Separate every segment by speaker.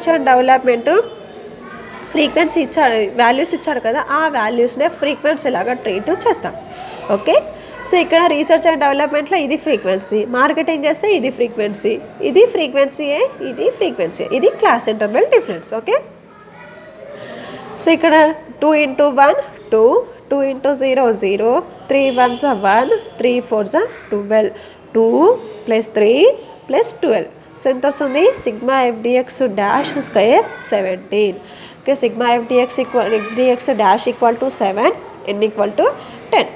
Speaker 1: Research and development frequency ఇచ్చాడు, values ఇచ్చాడు కదా, ఆ వాల్యూస్నే ఫ్రీక్వెన్సీ లాగా ట్రీట్ చేస్తాం. ఓకే, సో ఇక్కడ రీసెర్చ్ అండ్ డెవలప్మెంట్లో ఇది ఫ్రీక్వెన్సీ, మార్కెటింగ్ చేస్తే ఇది ఫ్రీక్వెన్సీ, ఇది ఫ్రీక్వెన్సీయే, ఇది ఫ్రీక్వెన్సీ, ఇది class interval difference. Okay, so ఇక్కడ 2 × 1 2, 2 × 0 0, 3 1s 1, 3 4s 12, 2 + 3 + 12. సో ఎంత వస్తుంది? Sigma FDX dash square 17. Okay, sigma FDX dash equal to 7, n equal to 10.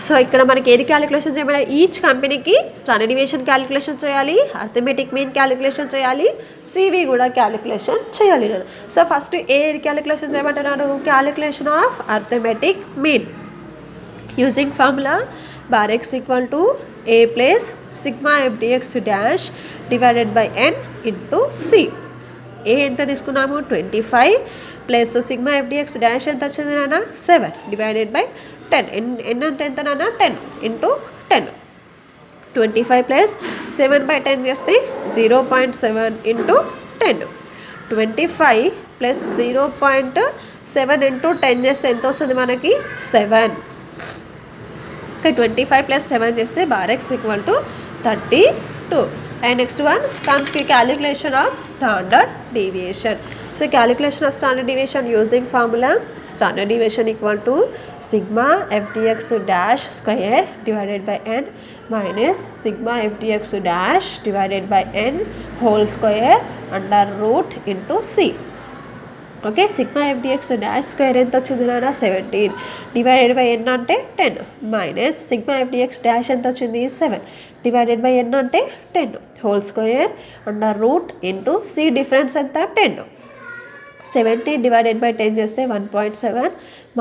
Speaker 1: So ఇక్కడ మనకి ఏది క్యాలిక్యులేషన్ చేయమని, ఈచ్ కంపెనీకి స్టాండర్డ్ డీవియేషన్ క్యాలిక్యులేషన్ చేయాలి, అర్థమెటిక్ మీన్ క్యాలిక్యులేషన్ చేయాలి, సివి కూడా క్యాలిక్యులేషన్ చేయాలి నేను. సో ఫస్ట్ ఏది క్యాలిక్యులేషన్ చేయమంటున్నాను? Calculation of arithmetic mean using formula bar x equal to A plus sigma FDX dash divided by n into C. A ఎంత తీసుకున్నాము? 25 plus sigma FDX dash ఎంత వచ్చింది నాన్న? 7 డివైడెడ్ బై 10. n అంటే ఎంత నాన్న? 10 ఇంటూ 10. 25 ప్లస్ 7/10 చేస్తే 0.7 ఇంటూ 10. 25 ప్లస్ 0.7 ఇంటూ 10 చేస్తే ఎంత వస్తుంది మనకి? 7. ఓకే, 25 ప్లస్ 7 చేస్తే bar x equal to 32. And next one comes to calculation of standard deviation. So calculation of standard deviation using formula standard deviation equal to sigma FDX dash square divided by n minus sigma FDX dash divided by n whole square under root into C. Okay, sigma FDX dash square ఎంత వచ్చింది నాన్న? 17 divided by n అంటే 10 minus sigma FDX dash ఎంత వచ్చింది? 7 divided by n అంటే 10 whole square under root into C. Difference ఎంత? 10. 70 divided by 10 చేస్తే 1.7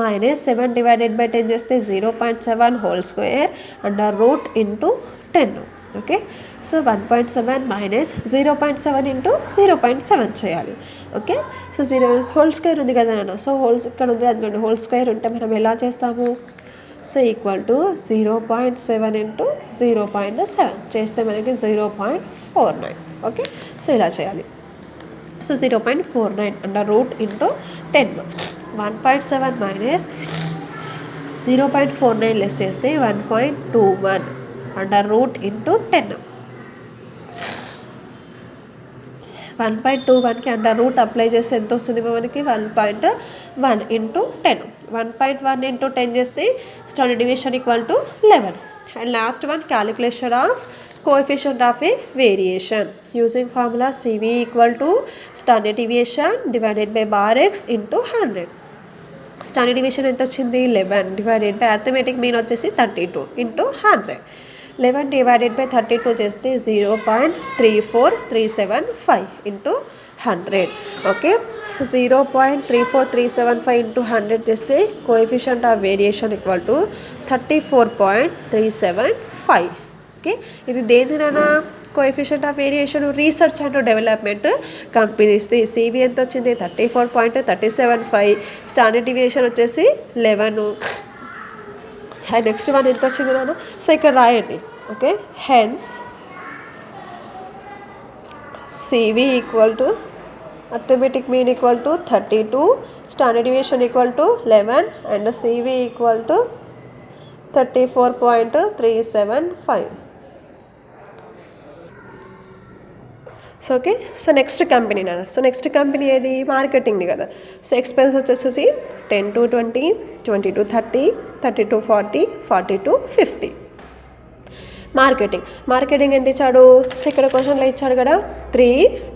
Speaker 1: minus 7 divided by 10 చేస్తే 0.7 whole square under root into 10. Okay, so 1.7 minus 0.7 into 0.7 చేయాలి. Okay, so 0 whole square ఉంది కదా నాన్న, సో హోల్స్ ఇక్కడ ఉంది అనుకోండి, హోల్ స్క్వేర్ ఉంటే మనం ఎలా చేస్తాము? సో ఈక్వల్ టు 0.7 ఇంటూ 0.7 చేస్తే మనకి 0.49. ఓకే, సో ఇలా చేయాలి. So 0.49 under root into 10. 1.7 minus 0.49 less చేస్తే 1.21 అండర్ రూట్ ఇంటూ 10. 1.21కి అండర్ రూట్ అప్లై చేస్తే ఎంత వస్తుంది మనకి? 1.1 ఇంటూ 10. 1.1 ఇంటూ 10 చేస్తే standard deviation equal to 11. And last one calculation of coefficient of a variation using formula CV equal to standard deviation divided by bar x into 100. Standard deviation ఎంత వచ్చింది? 11 divided by arithmetic mean వచ్చేసి 32 into 100. 11 divided by 32 చేస్తే 0.34375 into 100. Okay, so 0.34375 into 100 చేస్తే coefficient of variation equal to 34.375. Okay, ఇది దేనినైనా coefficient of variation research and development కంపెనీస్ది. CV ఎంత వచ్చింది? 34.375. స్టాండర్డ్ డీవియేషన్ వచ్చేసి 11. అండ్ నెక్స్ట్ వన్ ఎంత వచ్చింది నాన్న? సో ఇక్కడ రాయండి. Okay, hence CV equal to arithmetic mean equal to 32, standard deviation equal to 11 and CV equal to 34.375. So okay, so next company నాన్న. సో నెక్స్ట్ కంపెనీ ఏది? మార్కెటింగ్ది కదా. సో ఎక్స్పెన్స్ వచ్చేసి 10 to 20, 20 to 30, 30 to 40, 40 to 50. Marketing ఎంత ఇచ్చాడు? So ఇక్కడ క్వశ్చన్లో ఇచ్చాడు కదా 3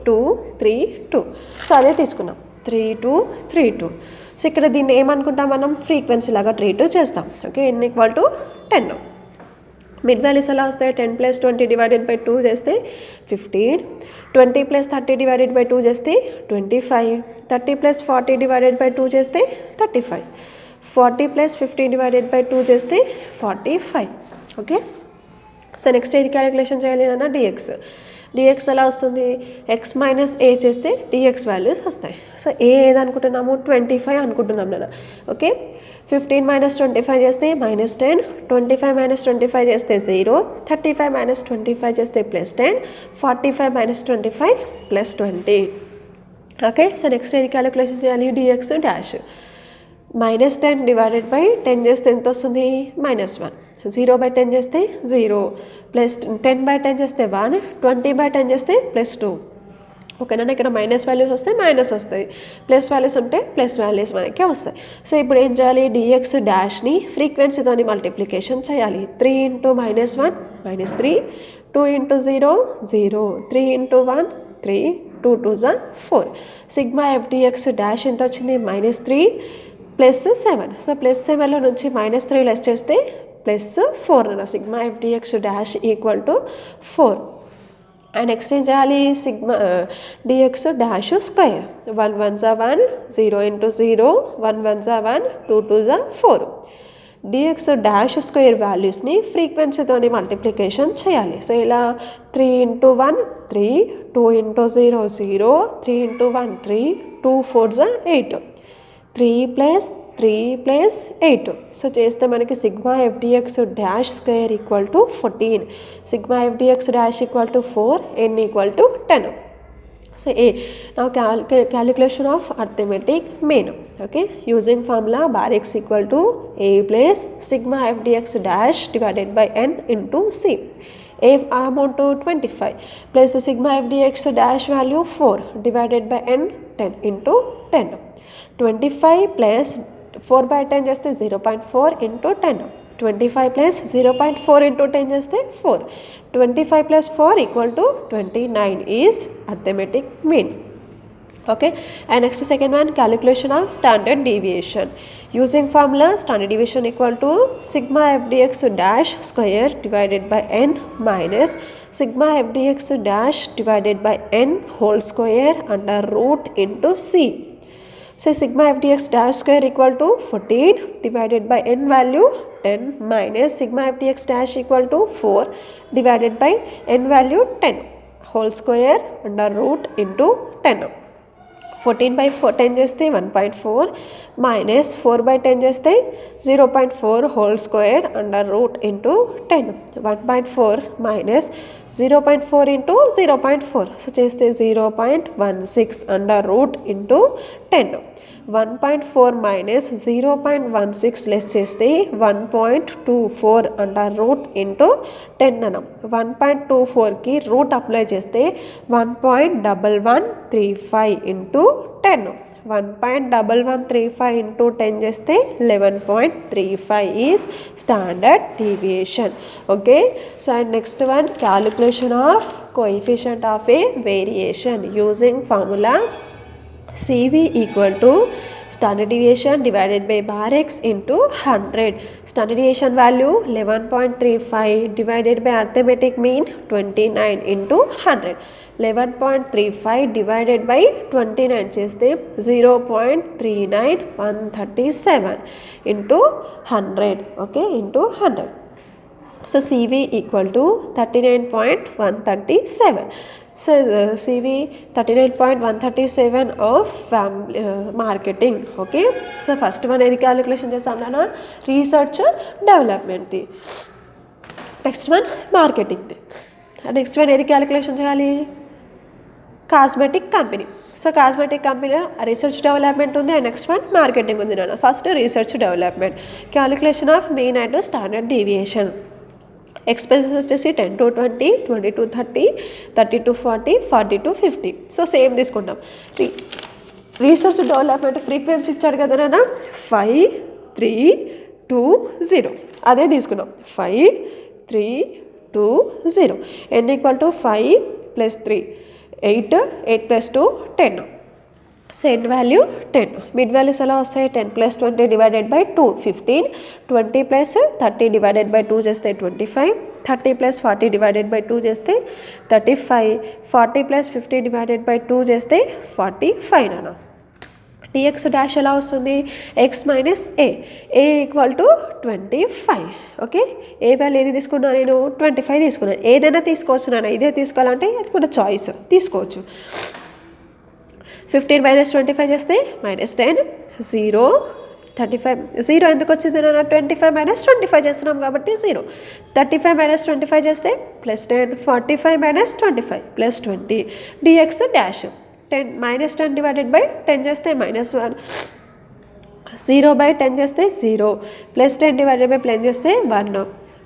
Speaker 1: 2 3 2. సో అదే తీసుకున్నాం 3 2 3 2. సో ఇక్కడ దీన్ని ఏమనుకుంటాం మనం? ఫ్రీక్వెన్సీ లాగా ట్రీట్ చేస్తాం. Okay, n equal to 10. Mid values ఎలా వస్తాయి? 10 + 20 డివైడెడ్ బై 2 చేస్తే 15, 20 + 30 డివైడెడ్ బై 2 చేస్తే 25, 30 + 40 డివైడెడ్ బై 2 చేస్తే 35, 40 + 50 డివైడెడ్ బై 2 చేస్తే 45. ఓకే, సో నెక్స్ట్ ఏది క్యాలిక్యులేషన్ చేయాలి అన్న? డిఎక్స్ ఎలా వస్తుంది? ఎక్స్ మైనస్ ఏ చేస్తే డిఎక్స్ వాల్యూస్ వస్తాయి. సో ఏ ఏదనుకుంటున్నాము? 25 అనుకుంటున్నాం నాన్న. ఓకే, 15 మైనస్ 25 చేస్తే -10, 25 మైనస్ 25 చేస్తే 0, 35 మైనస్ 25 చేస్తే +10, 45 మైనస్ 25 +20. ఓకే, సో నెక్స్ట్ ఏది క్యాలిక్యులేషన్ చేయాలి? dx dash. -10 డివైడెడ్ బై 10 చేస్తే ఎంత వస్తుంది? -1. 0/10 చేస్తే 0, ప్లస్ 10/10 చేస్తే 1, 20/10 చేస్తే +2. ఓకేనా, ఇక్కడ మైనస్ వాల్యూస్ వస్తే మైనస్ వస్తాయి, ప్లస్ వాల్యూస్ ఉంటే ప్లస్ వాల్యూస్ మనకి వస్తాయి. సో ఇప్పుడు ఏం చేయాలి? dx డాష్ని ఫ్రీక్వెన్సీతోని మల్టిప్లికేషన్ చేయాలి. 3 × -1 -3, 2 × 0 0, 3 × 1 3, 2 2s 4. Sigma f dx dash ఎంత వచ్చింది? -3 +7. సో +7లో నుంచి -3 లెస్ చేస్తే +4 అన్న. Sigma f dx dash equal to 4. And next ఏం చేయాలి? Sigma dx dash square. 1 1s 1, 0 × 0, 1 1s 1, 2 2s 4. dx dash square వాల్యూస్ని ఫ్రీక్వెన్సీతోని మల్టిప్లికేషన్ చేయాలి. సో ఇలా 3 × 1 3, 2 × 0 0, 3 × 1 3, 2 4s 8, 3 + 3 + 8. సో చేస్తే మనకి sigma f dx dash square equal to 14. Sigma f dx dash equal to 4, n equal to 10. So now calculation of arithmetic mean. Okay, using formula bar x equal to a plus sigma f dx dash divided by n into c. A amount to 25 plus sigma f dx dash value 4 divided by n 10 into 10. 25 plus 4/10 చేస్తే 0.4 into 10. 25 plus 0.4 into 10 చేస్తే 4. 25 plus 4 equal to 29 is arithmetic mean. Okay, and next second one, calculation of standard deviation. Using formula standard deviation equal to sigma f dx dash square divided by n minus sigma f dx dash divided by n whole square under root into c. So sigma f dx dash square equal to 14 divided by n value 10 minus sigma f dx dash equal to 4 divided by n value 10 whole square under root into 10. 14/10 చేస్తే 1.4 minus 4/10 చేస్తే 0.4 whole square under root into 10. 1.4 minus 0.4 into 0.4. So చేస్తే 0.16 under root into 10. 1.4 minus 0.16 less చేస్తే 1.24 under root into 10 అనం. 1.24కి route apply చేస్తే 1.1135 into 10. 1.1135 into 10 చేస్తే 11.35 is standard deviation. Okay, so and next one, calculation of coefficient of a variation using formula CV equal to standard deviation divided by bar x into 100. Standard deviation value 11.35 divided by arithmetic mean 29 into 100. 11.35 divided by 29 చేస్తే 0.39137 into 100. Okay, into 100. So CV equal to 39.137. So CV 39.137 of marketing. Okay, so first one ఏది calculation చేసాం నాన్న? Research డెవలప్మెంట్ది. Next one మార్కెటింగ్ది. Next one ఏది calculation చేయాలి? Cosmetic company. So cosmetic కంపెనీలో research development ఉంది అండ్ నెక్స్ట్ వన్ మార్కెటింగ్ ఉంది నాన్న. First research development. Calculation of mean and standard deviation. Expenses వచ్చేసి 10 to 20, 20 to 30, 30 to 40, 40 to 50. So same తీసుకుంటాం. Research development frequency ఇచ్చాడు కదా నాన్న, 5 3 2 0. అదే తీసుకున్నాం, 5 3 2 0. n equal to 5 + 3 8, 8 + 2 10. So n value 10. Mid values ఎలా వస్తాయి? 10 + 20 డివైడెడ్ బై 2 15, 20 + 30 డివైడెడ్ బై 2 చేస్తే 25, 30 + 40 డివైడెడ్ బై 2 చేస్తే 35, 40 + 50 డివైడెడ్ బై 2 చేస్తే 45 నాన్న. dx డాష్ ఎలా వస్తుంది? x minus a equal to 25. Okay, A value ఏది తీసుకున్నాను నేను? 25 తీసుకున్నాను. ఏదైనా తీసుకోవచ్చు నాన్న, ఇదే తీసుకోవాలంటే అది మన చాయిస్, తీసుకోవచ్చు. 15 - 25 చేస్తే -10, 0, 35 జీరో ఎందుకు వచ్చింది నాన్న 25 మైనస్ 25 చేస్తున్నాం కాబట్టి జీరో 35 మైనస్ 25 చేస్తే +10 45 minus 25 +20 DX dash 10 -10 divided by 10 చేస్తే -1 0/10 చేస్తే 0 +10 డివైడెడ్ బై 10 చేస్తే 1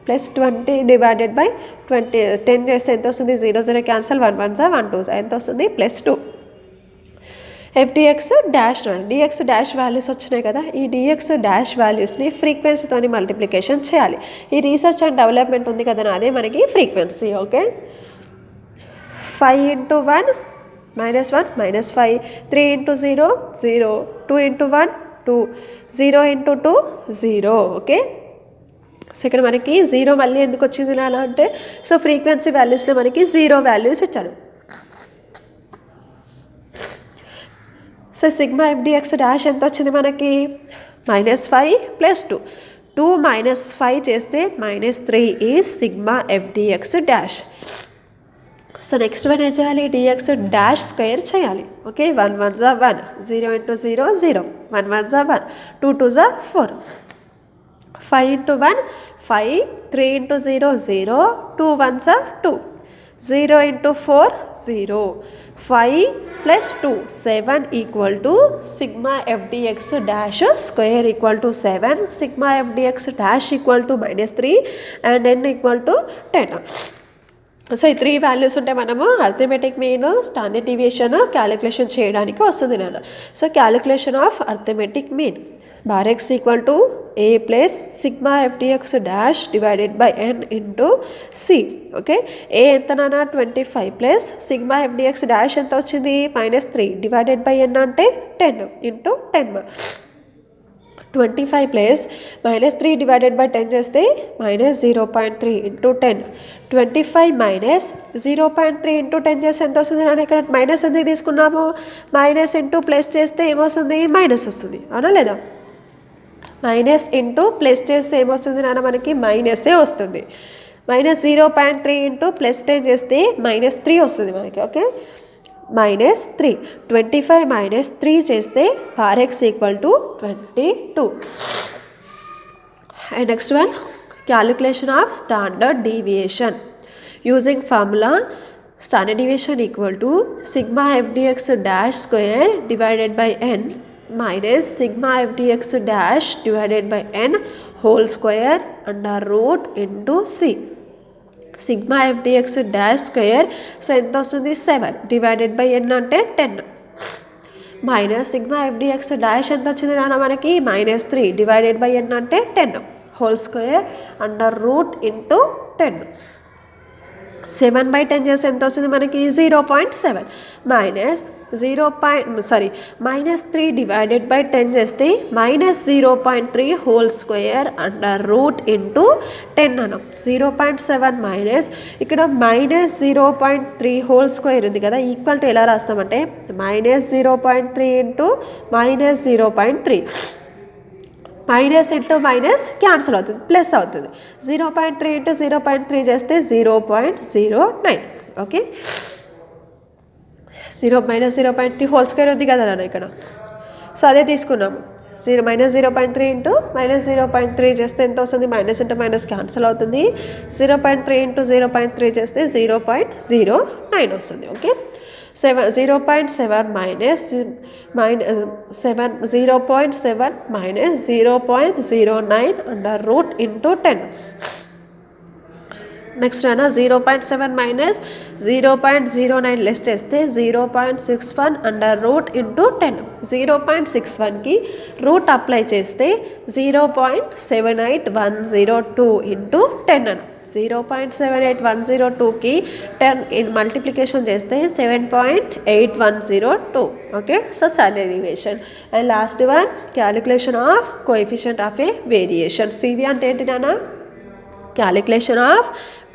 Speaker 1: +20 డివైడెడ్ బై 20 10 చేస్తే ఎంత వస్తుంది 0 0 క్యాన్సల్ 1 1 1 2 ఎంత వస్తుంది +2 FDX dash DX dash values వచ్చినాయి కదా ఈ డిఎక్స్ డాష్ వాల్యూస్ని ఫ్రీక్వెన్సీతోని మల్టిప్లికేషన్ చేయాలి ఈ రీసెర్చ్ అండ్ డెవలప్మెంట్ ఉంది కదా అదే మనకి ఫ్రీక్వెన్సీ ఓకే 5 × 1 -1 -5 3 × 0 0 2 × 1 2 0 × 2 0 ఓకే సో ఇక్కడ మనకి జీరో మళ్ళీ ఎందుకు వచ్చింది అలా అంటే సో ఫ్రీక్వెన్సీ వాల్యూస్లో మనకి జీరో వాల్యూస్ ఇచ్చాడు సో సిగ్మా FDX డాష్ ఎంత వచ్చింది మనకి -5 +2 2 -5 చేస్తే -3 is sigma FDX dash so next one ఏం చేయాలి డిఎక్స్ డాష్ స్క్వేర్ చేయాలి okay 1 1 1 0 × 0 0 1 1 1 2 2 4 5 × 1 5 3 × 0 0 2 1 2 0 × 4 0 5 + 2 7 = sigma FDX dash square = 7 sigma FDX dash = -3 and n = 10 so ఈ 3 వాల్యూస్ ఉంటే మనము arithmetic mean standard deviation calculation చేయడానికి వస్తుంది నేను so calculation of arithmetic mean bar x = a + sigma FDX dash divided by n into c okay a ఎంత నాన్న 25 plus sigma FDX dash ఎంత వచ్చింది -3 డివైడెడ్ బై n అంటే 10 into 10 25 ప్లస్ -3 డివైడెడ్ బై 10 చేస్తే -0.3 into 10 25 minus 0.3 into 10 చేస్తే ఎంత వస్తుంది నాన్న ఇక్కడ మైనస్ ఎందుకు తీసుకున్నాము మైనస్ ఇంటూ ప్లస్ చేస్తే ఏమొస్తుంది మైనస్ వస్తుంది అవునా లేదా మైనస్ ఇంటూ ప్లస్ చేస్తే ఏమొస్తుంది నాన్న మనకి మైనసే వస్తుంది -0.3 into +10 చేస్తే -3 వస్తుంది మనకి ఓకే -3 25 - 3 చేస్తే r x = 22 and next one calculation of standard deviation using formula standard deviation = sigma FDX dash square divided by n minus sigma FDX dash divided by n whole square under root into c sigma FDX dash square so ఎంత వస్తుంది 7 divided by n అంటే 10 minus sigma FDX dash ఎంత వచ్చింది నాన్న మనకి -3 divided by n అంటే 10 whole square under root into 10 7/10 చేస్తే ఎంత వస్తుంది మనకి 0.7 మైనస్ -3 డివైడెడ్ బై 10 చేస్తే -0.3 whole square under root into 10 అనం 0.7 మైనస్ ఇక్కడ -0.3 హోల్ స్క్వేర్ ఉంది కదా ఈక్వల్ టు ఎలా రాస్తామంటే -0.3 into -0.3 minus into minus cancel అవుతుంది ప్లస్ అవుతుంది 0.3 ఇంటూ 0.3 చేస్తే 0.09 ఓకే -0.3 హోల్ స్క్వేర్ ఉంది కదా నాన్న ఇక్కడ సో అదే తీసుకున్నాము -0.3 ఇంటూ -0.3 చేస్తే ఎంత వస్తుంది మైనస్ ఇంటూ మైనస్ క్యాన్సిల్ అవుతుంది 0.3 ఇంటూ 0.3 చేస్తే 0.09 వస్తుంది ఓకే 0.7 minus 0.7 minus 0.09 under root into 10 next అయినా 0.7 మైనస్ 0.09 లెస్ చేస్తే 0.61 అండర్ రూట్ ఇంటూ 10 0.61కి రూట్ అప్లై చేస్తే 0.78102 ఇంటూ 10 అన్న 0.78102కి 10 మల్టిప్లికేషన్ చేస్తే 7.8102 okay so standard deviation and last one calculation of coefficient of a variation CV అంటే ఏంటి నాన్న Calculation of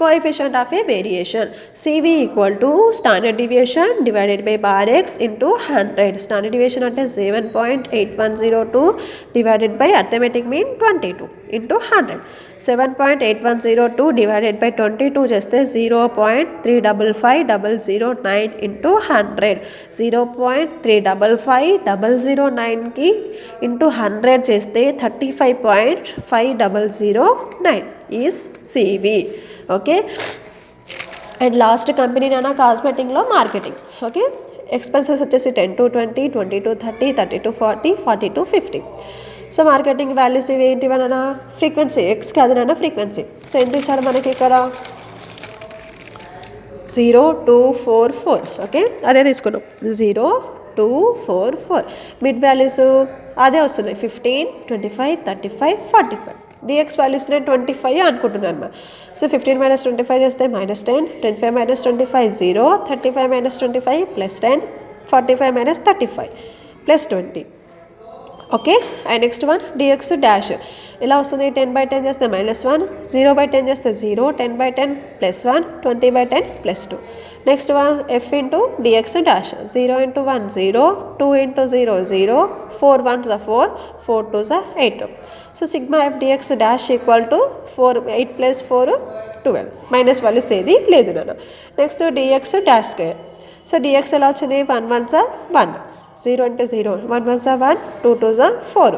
Speaker 1: coefficient of a variation. CV equal to standard deviation divided by bar x into 100. Standard deviation అంటే 7.8102 divided by arithmetic mean 22 into 100. 7.8102 divided by 22 చేస్తే 0.355009 into 100. 0.355009 కి into 100 చేస్తే 35.5009 is CV. Okay, and last company నాన్న కాస్మెటిక్లో marketing. Okay, expenses వచ్చేసి 10 to 20, 20 to 30, 30 to 40, 40 to 50. So marketing values ఇవి ఏంటివన్న frequency, X కాదు నాన్న frequency. So ఎంత ఇచ్చారు మనకి ఇక్కడ 0244. ఓకే, అదే తీసుకున్నాం 0244. మిడ్ వాల్యూస్ అదే వస్తున్నాయి 15, 25, 35, 45. డిఎక్స్ వాల్యూస్ నేను 25 అనుకుంటున్నాను అన్నమాట. సో 15 - 25 చేస్తే -10, 25 - 25 0, 35 - 25 +10, 45 - 35 +20. Okay, and next one DX dash ఇలా వస్తుంది. 10/10 చేస్తే -1, 0/10 చేస్తే 0, 10/10 +1, 20/10 +2. Next one F into DX dash 0 × 1 0, 2 × 0 0, 4 1s 4, 4 2s 8. So sigma F DX dash equal to 8 + 4 12. Minus values ఏది లేదు నాన్న. Next DX dash square. So DX ఎలా వచ్చింది 1 1s 1, 0 × 0, 1 1s 1, 2 2s 4.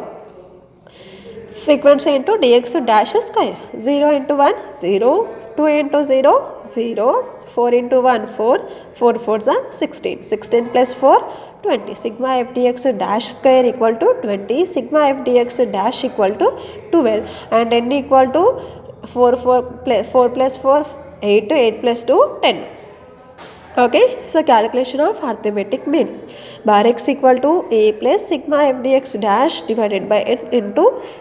Speaker 1: Frequency into DX dash square 0 × 1 0, 2 × 0 0, 4 × 1 4, 4 4s 16, 16 + 4 20. Sigma f dx dash square equal to 20. Sigma f dx dash equal to 12. And n equal to 4 plus 4 8, 8 plus 2 10. Okay, so calculation of arithmetic mean. Bar x equal to a plus sigma f dx dash divided by n into c.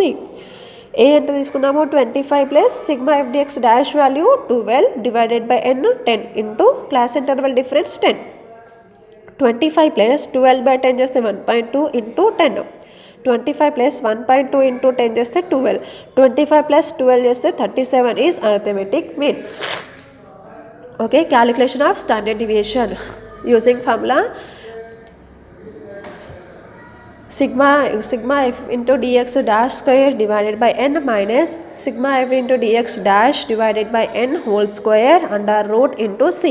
Speaker 1: A ఎంత తీసుకున్నాము 25 plus sigma F DX dash value 12 divided by n 10 into class interval difference 10. 25 plus 12/10 చేస్తే 1.2 into 10. 25 plus 1.2 into 10 చేస్తే 12. 25 plus 12 చేస్తే 37 is arithmetic mean. Okay, calculation of standard deviation using formula sigma f into dx dash square divided by n minus sigma f into dx dash divided by n whole square under root into c.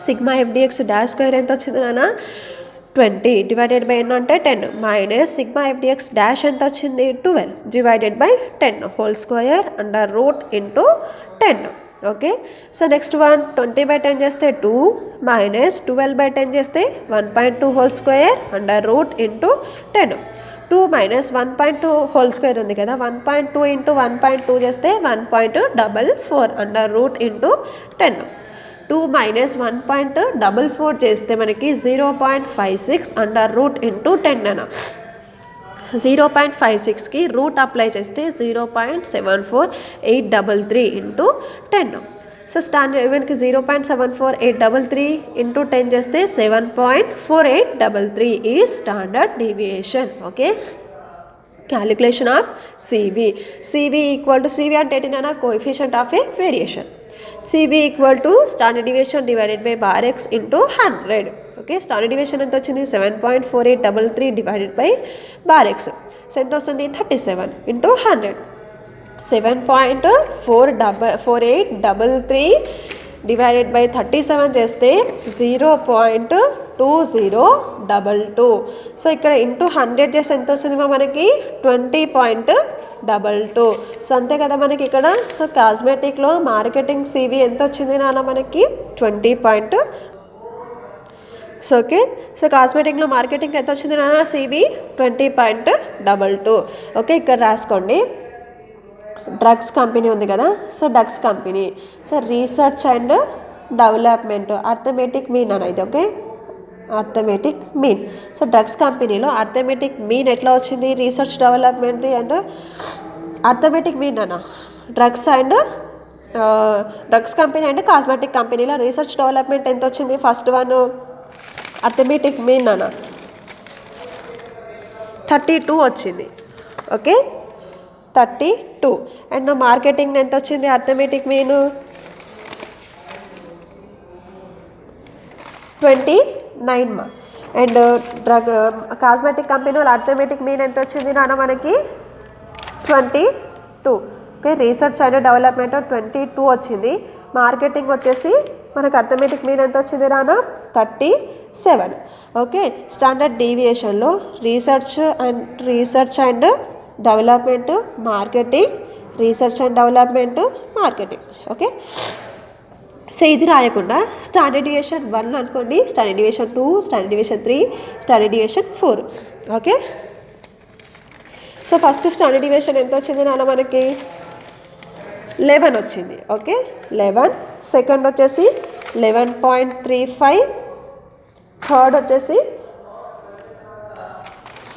Speaker 1: Sigma f dx dash square ఎంత వచ్చింది నాన్న 20 divided by n అంటే 10 minus sigma f dx dash ఎంత వచ్చింది 12 divided by 10 whole square under root into 10. Okay, so next one 20/10 చేస్తే 2 minus 12/10 చేస్తే 1.2 whole square under root into 10. 2 minus 1.2 whole square ఉంది కదా, 1.2 ఇంటూ 1.2 చేస్తే 1.44 అండర్ రూట్ ఇంటూ 10. 2 మైనస్ 1.44 చేస్తే మనకి 0.56 అండర్ రూట్ ఇంటూ 10 అన్న. 0.56కి రూట్ అప్లై చేస్తే 0.74833 ఇంటూ 10. సో స్టాండర్డ్ ఈవెన్కి 0.74833 ఇంటూ 10 చేస్తే 7.4833 ఈ standard deviation. Okay, calculation of CV. CV equal to CV అంటే ఏంటన్నా coefficient of a variation. CV equal to standard deviation divided by bar x into 100. Okay, standard deviation ఎంత వచ్చింది 7.4833 divided by bar x. So ఎంత వస్తుంది 37 into 100. 7.4833 divided by 37 చేస్తే 0.2022. So ఇక్కడ into 100 చేస్తే ఎంత వస్తుంది మనకి 20.22. సో అంతే కదా మనకి ఇక్కడ. సో కాస్మెటిక్లో మార్కెటింగ్ సివి ఎంత వచ్చింది నాన్న మనకి 20. సో ఓకే, సో కాస్మెటిక్లో మార్కెటింగ్ ఎంత వచ్చింది నాన్న సివి 20.22. ఓకే, ఇక్కడ రాసుకోండి. డ్రగ్స్ కంపెనీ ఉంది కదా, so drugs company. So research and development arithmetic mean అనేది. Okay, arithmetic mean. So drugs కంపెనీలో అర్థమెటిక్ మీన్ ఎట్లా వచ్చింది రీసెర్చ్ డెవలప్మెంట్ది అండ్ అర్థమెటిక్ మీన్ అన్న. డ్రగ్స్ కంపెనీ అండ్ కాస్మెటిక్ కంపెనీలో రీసెర్చ్ డెవలప్మెంట్ ఎంత వచ్చింది ఫస్ట్ వన్ అర్థమెటిక్ మీన్ అన్న 32 వచ్చింది. ఓకే, 32 అండ్ మార్కెటింగ్ ఎంత వచ్చింది అర్థమెటిక్ మీన్ 29 మా అండ్ డ్రగ్ కాస్మెటిక్ కంపెనీ వాళ్ళ అర్థమెటిక్ మీన్ ఎంత వచ్చింది నాన్న మనకి 22 ఓకే రీసెర్చ్ అండ్ డెవలప్మెంట్ 22 వచ్చింది మార్కెటింగ్ వచ్చేసి మనకు అర్థమెటిక్ మీన్ ఎంత వచ్చింది నాన్న 37 ఓకే స్టాండర్డ్ డీవియేషన్లో research and development marketing research and development marketing okay so ఇది రాయకుండా స్టాండర్డ్ డీవియేషన్ 1 అనుకోండి standard deviation 2 standard deviation 3 standard deviation 4 okay so first standard deviation ఎంత వచ్చింది నాన్న మనకి 11 వచ్చింది ఓకే 11 సెకండ్ వచ్చేసి 11.35 థర్డ్ వచ్చేసి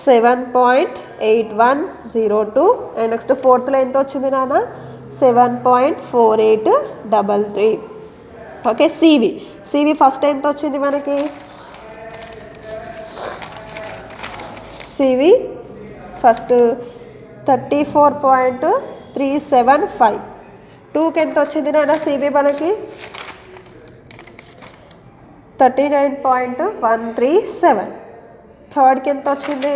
Speaker 1: 7.8102 అండ్ నెక్స్ట్ ఫోర్త్లో ఎంత వచ్చింది నాన్న 7.4833 ఓకే సివి ఫస్ట్ ఎంత వచ్చింది మనకి సివి ఫస్ట్ 34.375 2కి ఎంత వచ్చింది నాన్న సివి మనకి 39.137 థర్డ్కి ఎంత వచ్చింది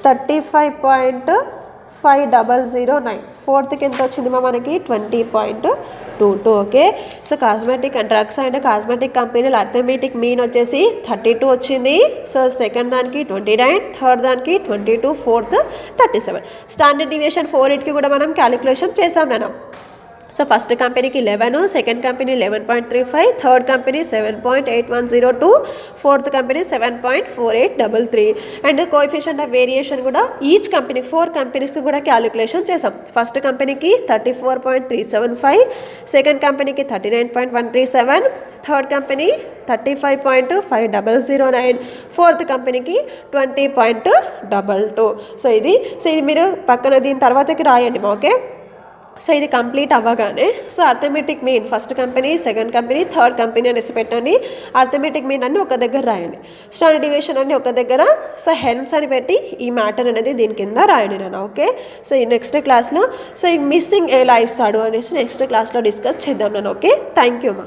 Speaker 1: 35.5009 ఫోర్త్కి ఎంత వచ్చింది మనకి 20.22 okay so cosmetic and drugs and cosmetic కంపెనీలు అర్థమెటిక్ మీన్ వచ్చేసి 32 వచ్చింది సో సెకండ్ దానికి 29 థర్డ్ దానికి 22 ఫోర్త్ 37 స్టాండర్డ్ డీవియేషన్ 4 కూడా మనం క్యాలిక్యులేషన్ చేసాం నేను సో ఫస్ట్ కంపెనీకి 11 second company 11.35 third company 7.8102 fourth company 7.4833 and coefficient of variation కూడా ఈచ్ కంపెనీ 4 కంపెనీస్కి కూడా క్యాలిక్యులేషన్ చేసాం ఫస్ట్ కంపెనీకి 34.375 సెకండ్ కంపెనీకి 39.137 థర్డ్ కంపెనీ 35.5009 ఫోర్త్ కంపెనీకి 20.22 సో ఇది మీరు పక్కన దీని తర్వాతకి రాయండి ఓకే సో ఇది కంప్లీట్ అవ్వగానే so arithmetic mean first company second company third company అనేసి పెట్టండి అర్థమెటిక్ మీన్ అన్ని ఒక దగ్గర రాయండి స్టాండర్డ్ డీవియేషన్ అన్ని ఒక దగ్గర సో హెన్స్ అని పెట్టి ఈ మ్యాటర్ అనేది దీని కింద రాయండి నేను ఓకే సో ఈ నెక్స్ట్ క్లాస్లో సో ఈ మిస్సింగ్ ఎలా ఇస్తాడు అనేసి నెక్స్ట్ క్లాస్లో డిస్కస్ చేద్దాం నేను ఓకే థ్యాంక్ యూ మా